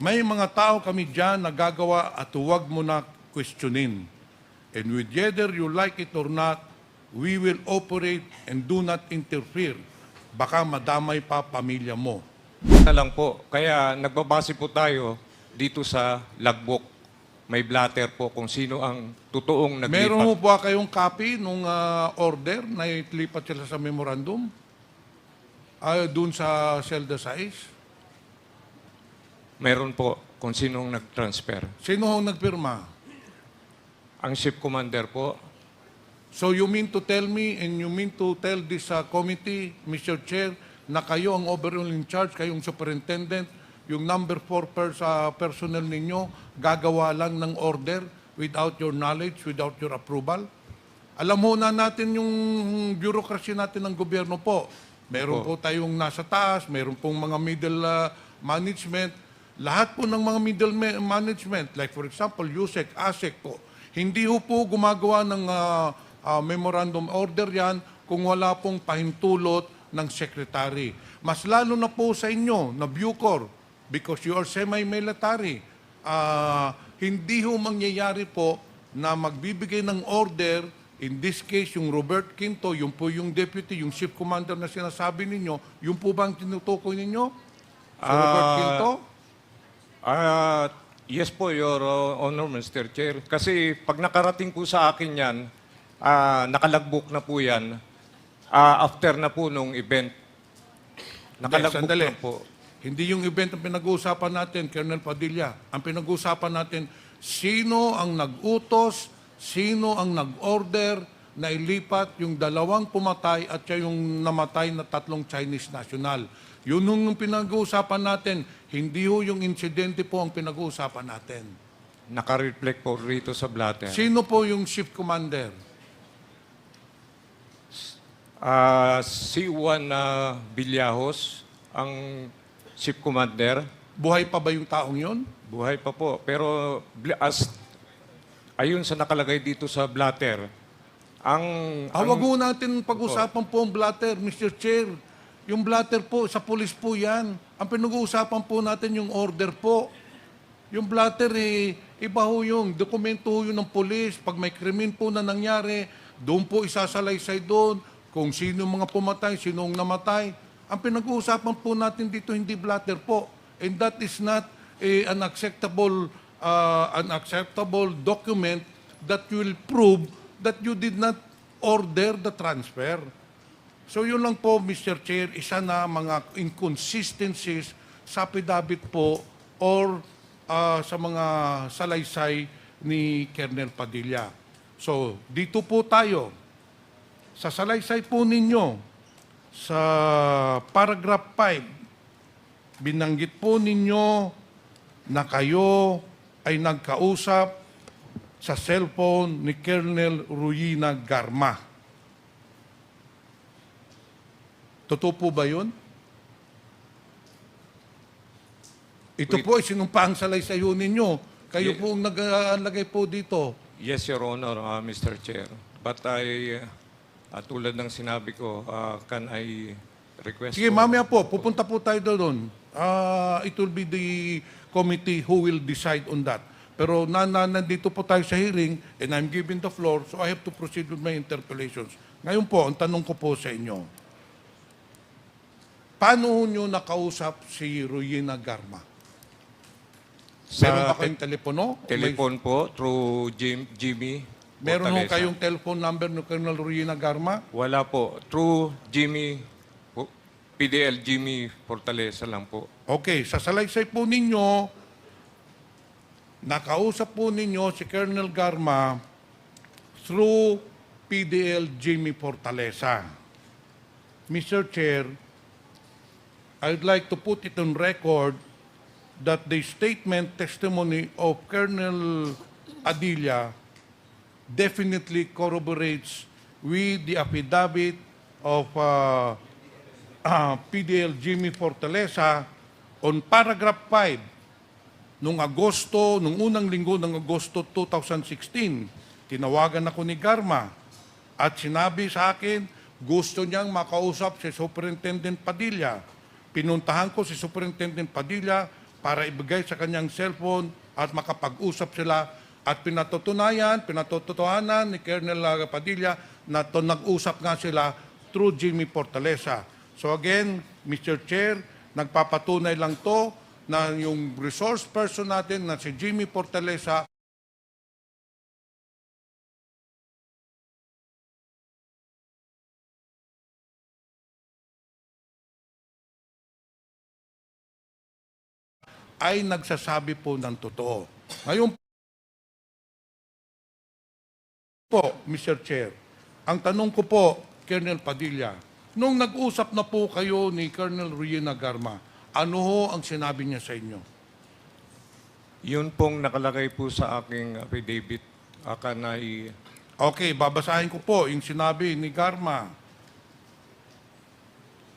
May mga tao kami dyan na gagawa at huwag mo na questionin. And whether you like it or not, we will operate and do not interfere. Baka madamay pa pamilya mo. Na lang po. Kaya nagbabase po tayo dito sa logbook. May blatter po kung sino ang totoong naglipat. Meron mo ba kayong copy nung order na itlipat sila sa memorandum? Doon sa Celda 6? Meron po kung sinong nag-transfer. Sino ang nagpirma? Ang ship commander po. So you mean to tell me and you mean to tell this committee, Mr. Chair, na kayo ang overall in charge, kayong superintendent, yung number 4 personnel ninyo, gagawa lang ng order without your knowledge, without your approval? Alam mo na natin yung bureaucracy natin ng gobyerno po. Meron po tayong nasa taas, meron pong mga middle management. Lahat po ng mga middle management, like for example, USEC, ASEC po, hindi po gumagawa ng memorandum order yan kung wala pong pahintulot ng secretary. Mas lalo na po sa inyo, na Bucor, because you are semi-military, hindi ho mangyayari po na magbibigay ng order, in this case, yung Robert Quinto, yung po yung deputy, yung ship commander na sinasabi ninyo, yung po ba ang tinutukoy ninyo? Sa Robert Quinto? Yes po, Your Honor, Mr. Chair. Kasi pag nakarating po sa akin yan, nakalagbok na po yan, after na po nung event. Nakalagbok Sandali. na po. Hindi yung event ang pinag-uusapan natin, Colonel Padilla. Ang pinag-uusapan natin, sino ang nag-utos, sino ang nag-order na ilipat yung 2 pumatay at yung namatay na 3 Chinese national. Yun yung pinag-uusapan natin, hindi ho yung insidente po ang pinag-uusapan natin. Naka-reflect po rito sa blatter. Sino po yung ship commander? Si Juan Villajos, ang ship commander. Buhay pa ba yung taong yun? Buhay pa po. Pero ayun sa nakalagay dito sa blatter, Wag ho natin pag-usapan po ang blatter, Mr. Chair. Yung blatter po, sa pulis po yan. Ang pinag-uusapan po natin yung order po. Yung blatter, iba ho yung dokumento ho yun ng pulis. Pag may krimen po na nangyari, doon po isasalaysay doon kung sino mga pumatay, sino ang namatay. Ang pinag-uusapan po natin dito, hindi blatter po. And that is not an acceptable document that will prove that you did not order the transfer. So yun lang po, Mr. Chair, isa na mga inconsistencies sa affidavit po or sa mga salaysay ni Colonel Padilla. So dito po tayo, sa salaysay po ninyo, sa paragraph 5, binanggit po ninyo na kayo ay nagkausap sa cellphone ni Colonel Ruyina Garma. Totoo po ba yun? Ito po ay sinumpang salaysayun ninyo. Kayo po ang naglagay po dito. Yes, Your Honor, Mr. Chair. But tulad ng sinabi ko, can I request... Sige, mamaya po, pupunta po tayo doon. It will be the committee who will decide on that. Pero nandito po tayo sa hearing and I'm given the floor, so I have to proceed with my interpellations. Ngayon po, ang tanong ko po sa inyo, paano nyo nakausap si Ruyina Garma? Meron ba kayong telepono? Telepon po through Jimmy Meron ho Fortaleza. kayong telephone number ni Colonel Ruyina Garma? Wala po. Through PDL Jimmy Fortaleza lang po. Okay, sa salaysay po ninyo, nakausap po ninyo si Colonel Garma through PDL Jimmy Fortaleza. Mr. Chair, I'd like to put it on record that the statement testimony of Colonel Padilla definitely corroborates with the affidavit of PDL Jimmy Fortaleza on paragraph 5 nung unang linggo ng Agosto 2016. Tinawagan ako ni Garma at sinabi sa akin, gusto niyang makausap si Superintendent Padilla. Pinuntahan ko si Superintendent Padilla para ibigay sa kanyang cellphone at makapag-usap sila at pinatotohanan ni Colonel Padilla na nag-usap nga sila through Jimmy Fortaleza. So again, Mr. Chair, nagpapatunay lang to na yung resource person natin na si Jimmy Fortaleza ay nagsasabi po ng totoo. Ngayon po, Mr. Chair, ang tanong ko po, Colonel Padilla, nung nag-usap na po kayo ni Colonel Rowena Garma, ano ho ang sinabi niya sa inyo? Yun pong nakalagay po sa aking affidavit. Akanay, Okay, babasahin ko po yung sinabi ni Garma.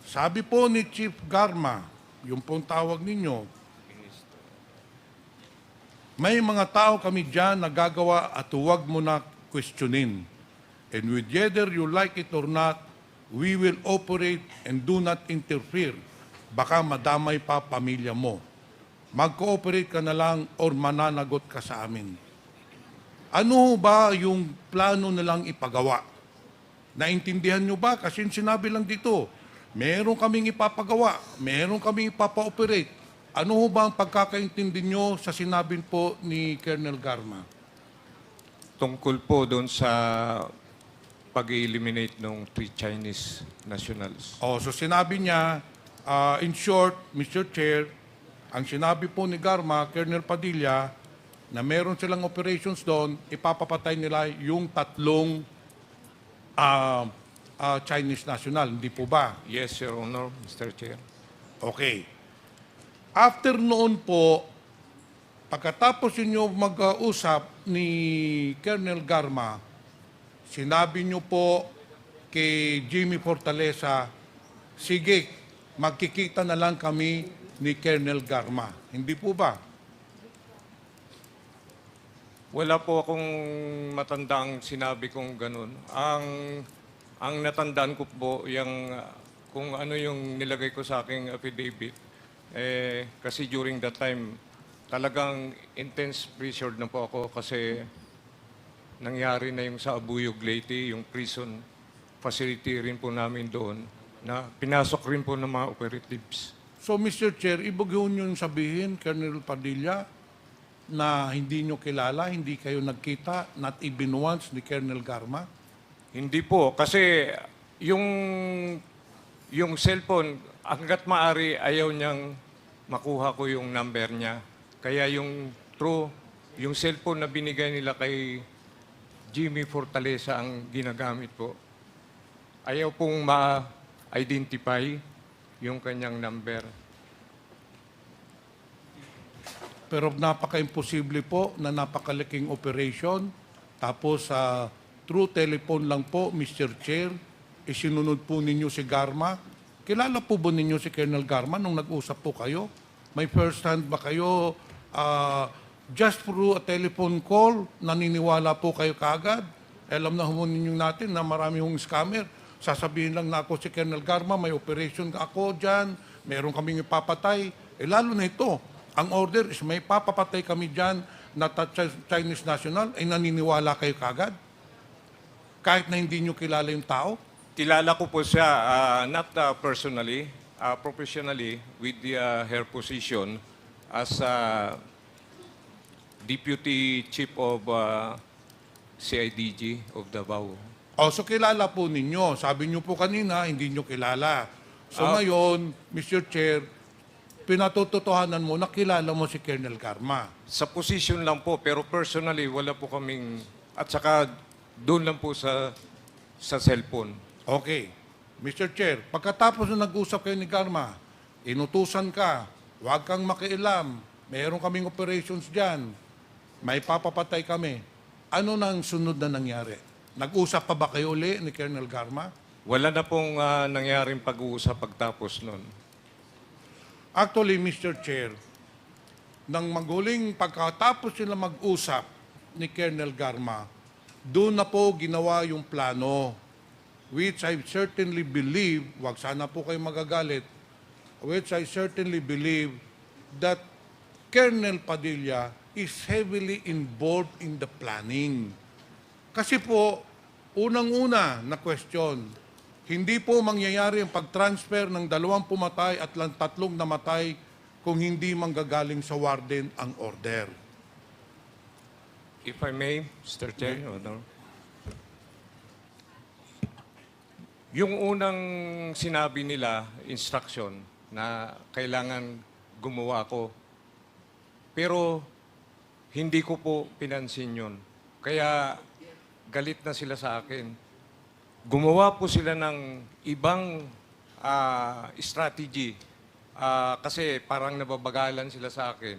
Sabi po ni Chief Garma, yung pong tawag ninyo, may mga tao kami dyan na gagawa at huwag mo na questionin. And whether you like it or not, we will operate and do not interfere. Baka madamay pa pamilya mo. Mag-cooperate ka na lang or mananagot ka sa amin. Ano ba yung plano nilang ipagawa? Naintindihan nyo ba? Kasi sinabi lang dito, meron kaming ipapagawa, meron kaming ipapa-operate. Ano ho ba ang pagkakaintindi nyo sa sinabi po ni Colonel Garma? tungkol po doon sa pag-eliminate ng 3 Chinese nationals. So sinabi niya, in short, Mr. Chair, ang sinabi po ni Garma, Colonel Padilla, na meron silang operations doon, ipapapatay nila yung 3 Chinese national. Hindi po ba? Yes, Your Honor, Mr. Chair. Okay. After noon po, pagkatapos inyo mag-usap ni Colonel Garma, sinabi niyo po kay Jimmy Fortaleza, sige, magkikita na lang kami ni Colonel Garma. Hindi po ba? Wala po akong matandaang sinabi kong ganun. Ang natandaan ko po, yung, kung ano yung nilagay ko sa aking affidavit, kasi during that time, talagang intense pressured na po ako kasi nangyari na yung sa Abuyog Leyte, yung prison facility rin po namin doon, na pinasok rin po ng mga operatives. So, Mr. Chair, ibig yun yung sabihin, Colonel Padilla, na hindi nyo kilala, hindi kayo nagkita, not even once ni Colonel Garma? Hindi po, kasi yung cellphone, hanggat maaari ayaw niyang makuha ko yung number niya. Kaya yung cellphone na binigay nila kay Jimmy Fortaleza ang ginagamit po. Ayaw pong ma-identify yung kanyang number. Pero napaka-imposible po na napakalaking operation. Tapos through telephone lang po, Mr. Chair, isinunod po ninyo si Garma. Kilala po ba ninyo si Colonel Garma nung nag-usap po kayo? May first hand ba kayo? Just through a telephone call, naniniwala po kayo kaagad? Alam na ninyo natin na marami hong scammer. Sasabihin lang na ako si Colonel Garma, may operation ako dyan, meron kaming ipapatay. Lalo na ito, ang order is may papapatay kami dyan na Chinese national, ay naniniwala kayo kaagad? Kahit na hindi nyo kilala yung tao? Kilala ko po siya, not personally, professionally, with her position as Deputy Chief of CIDG of Davao. So kilala po ninyo. Sabi nyo po kanina, hindi nyo kilala. So ngayon, Mr. Chair, pinatotohanan mo na kilala mo si Colonel Garma. Sa position lang po, pero personally, wala po kaming, at saka doon lang po sa cellphone. Okay. Mr. Chair, pagkatapos na nag-usap kayo ni Garma, inutusan ka, huwag kang makialam, meron kaming operations dyan, may papapatay kami. Ano nang sunod na nangyari? Nag-usap pa ba kayo uli ni Colonel Garma? Wala na pong nangyaring pag-uusap pagtapos nun. Actually, Mr. Chair, nang maghuling pagkatapos sila mag-usap ni Colonel Garma, doon na po ginawa yung plano, which I certainly believe, wag sana po kayo magagalit, which I certainly believe that Colonel Padilla is heavily involved in the planning. Kasi po, unang-una na question, hindi po mangyayari ang pag-transfer ng 2 pumatay at 3 namatay kung hindi manggagaling sa warden ang order. If I may, Mr. Chair, Honor. Yung unang sinabi nila, instruction, na kailangan gumawa ko. Pero hindi ko po pinansin yun. Kaya galit na sila sa akin. Gumawa po sila ng ibang strategy. Kasi parang nababagalan sila sa akin.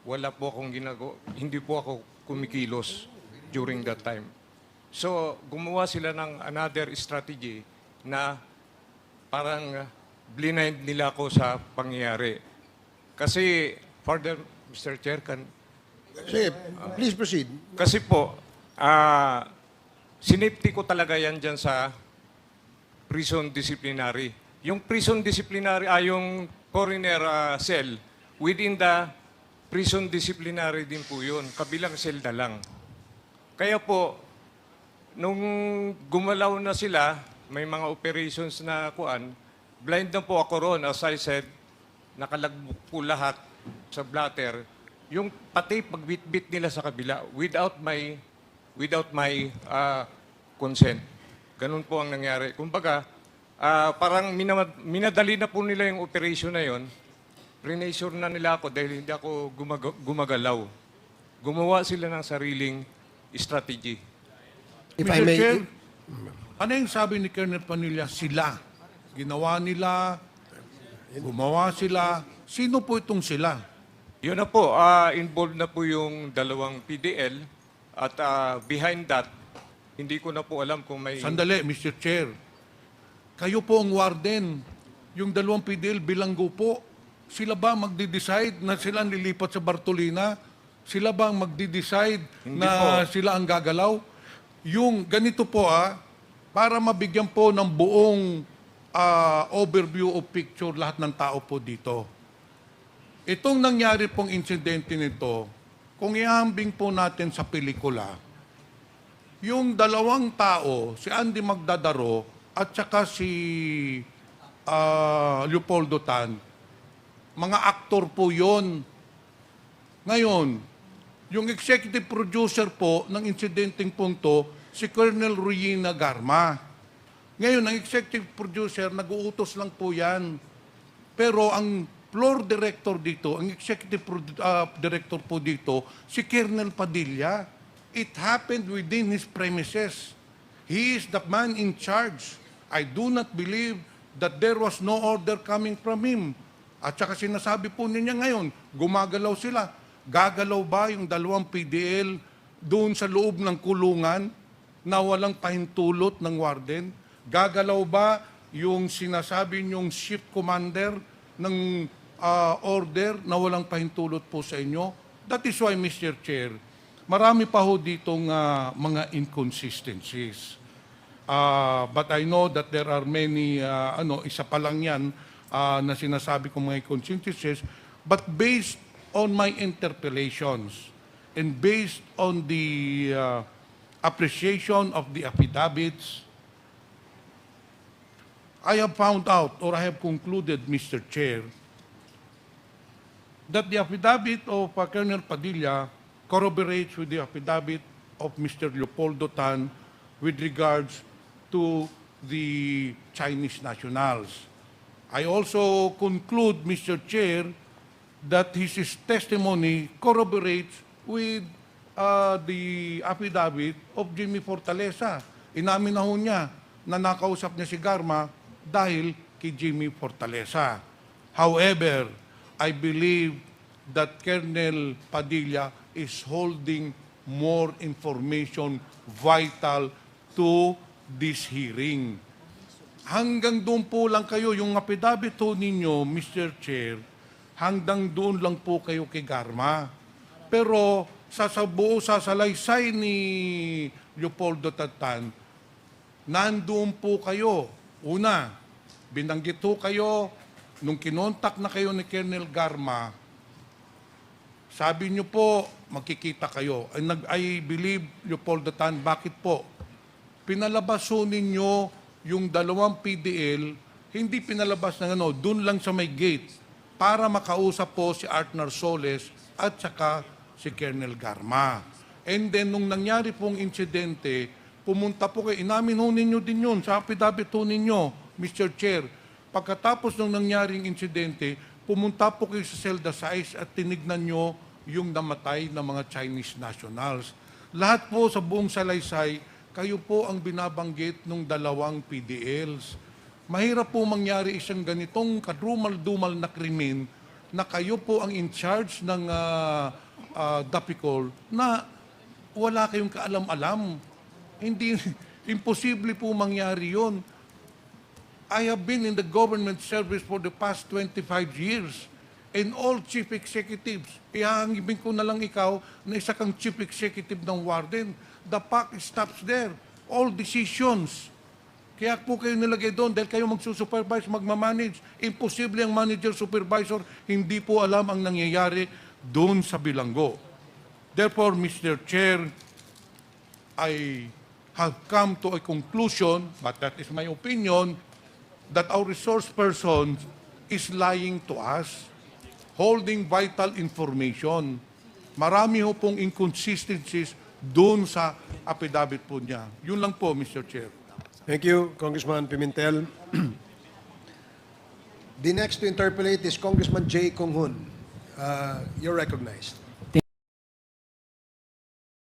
Wala po akong ginagawa. Hindi po ako kumikilos during that time. So, gumawa sila ng another strategy na parang blind nila ako sa pangyayari. Kasi, further, Mr. Chair, Sige, please proceed. kasi po, sinipti ko talaga yan dyan sa prison disciplinary. Yung prison disciplinary, yung coroner cell, within the prison disciplinary din po yun. Kabilang cell na lang. Kaya po, nung gumalaw na sila, may mga operations na kuan, blind na po ako ron. As I said, nakalagbuk po lahat sa blatter. Yung pati pagbitbit nila sa kabila without my consent. Ganun po ang nangyari. Kumbaga, parang minadali na po nila yung operation na yon. Pre-nature na nila ako dahil hindi ako gumagalaw. Gumawa sila ng sariling strategy. If Mr. I may, Chair, ano yung sabi ni Colonel Padilla? Sila. Ginawa nila, gumawa sila. Sino po itong sila? Yun na po, involved na po yung 2 PDL at behind that, hindi ko na po alam kung may... Sandali, Mr. Chair. Kayo po ang warden. Yung 2 PDL bilanggo po. Sila ba magde-decide na sila ang lilipat sa Bartolina? Sila ba ang magde-decide Hindi na po. sila ang gagalaw? Yung ganito po para mabigyan po ng buong overview of picture lahat ng tao po dito. Itong nangyari pong insidente nito, kung ihambing po natin sa pelikula, yung 2 tao, si Andy Magdadaro at saka si Leopoldo Tan, mga aktor po yon. Ngayon, yung executive producer po ng insidenteng punto, si Colonel Ruina Garma. Ngayon, ang executive producer, nag-uutos lang po yan. Pero ang floor director dito, ang executive director po dito, si Colonel Padilla. It happened within his premises. He is the man in charge. I do not believe that there was no order coming from him. At saka sinasabi po niya ngayon, gumagalaw sila. Gagalaw ba yung 2 PDL doon sa loob ng kulungan na walang pahintulot ng warden? Gagalaw ba yung sinasabi niyong shift commander ng order na walang pahintulot po sa inyo? That is why, Mr. Chair, marami pa ho ditong mga inconsistencies. But I know that there are many, isa pa lang yan na sinasabi kong mga inconsistencies, but based on my interpellations and based on the appreciation of the affidavits, I have found out, or I have concluded, Mr. Chair, that the affidavit of Colonel Padilla corroborates with the affidavit of Mr. Leopoldo Tan with regards to the Chinese nationals. I also conclude, Mr. Chair, that his testimony corroborates with the affidavit of Jimmy Fortaleza. Inamin na ho niya na nakausap niya si Garma dahil kay Jimmy Fortaleza. However, I believe that Colonel Padilla is holding more information vital to this hearing. Hanggang doon po lang kayo, yung affidavit ho ninyo, Mr. Chair, hanggang doon lang po kayo kay Garma. Pero sa buo sasalaysay ni Leopoldo Tan, nandoon po kayo. Una, binanggit ho kayo, nung kinontak na kayo ni Colonel Garma, Sabi niyo po, magkikita kayo. I believe you, Paul Datan, bakit po? Pinalabas ho ninyo yung dalawang PDL, hindi pinalabas ng dun lang sa may gate para makausap po si Artner Soles at saka si Colonel Garma. And then, nung nangyari pong insidente, pumunta po kayo, inamin ho ninyo din yun, sa affidavit ho ninyo, Mr. Chair. Pagkatapos nung nangyaring insidente, pumunta po kayo sa Zelda Size at tinignan nyo yung namatay na mga Chinese nationals. Lahat po sa buong salaysay, kayo po ang binabanggit ng dalawang PDLs. Mahirap po mangyari isang ganitong kadrumal-dumal na krimen na kayo po ang in charge ng DAPICOL na wala kayong kaalam-alam. Hindi, imposible po mangyari yon. I have been in the government service for the past 25 years. And all chief executives, ihahangibin ko na lang ikaw na isa kang chief executive ng warden. The buck stops there. All decisions. Kaya po kayo nilagay doon dahil kayo magsusupervise, magmamanage. Imposible ang manager, supervisor, hindi po alam ang nangyayari doon sa bilanggo. Therefore, Mr. Chair, I have come to a conclusion, but that is my opinion, that our resource person is lying to us, holding vital information. Marami ho pong inconsistencies doon sa affidavit po niya. Yun lang po, Mr. Chair. Thank you, Congressman Pimentel. The next to interpolate is Congressman Jay Konghun. You're recognized.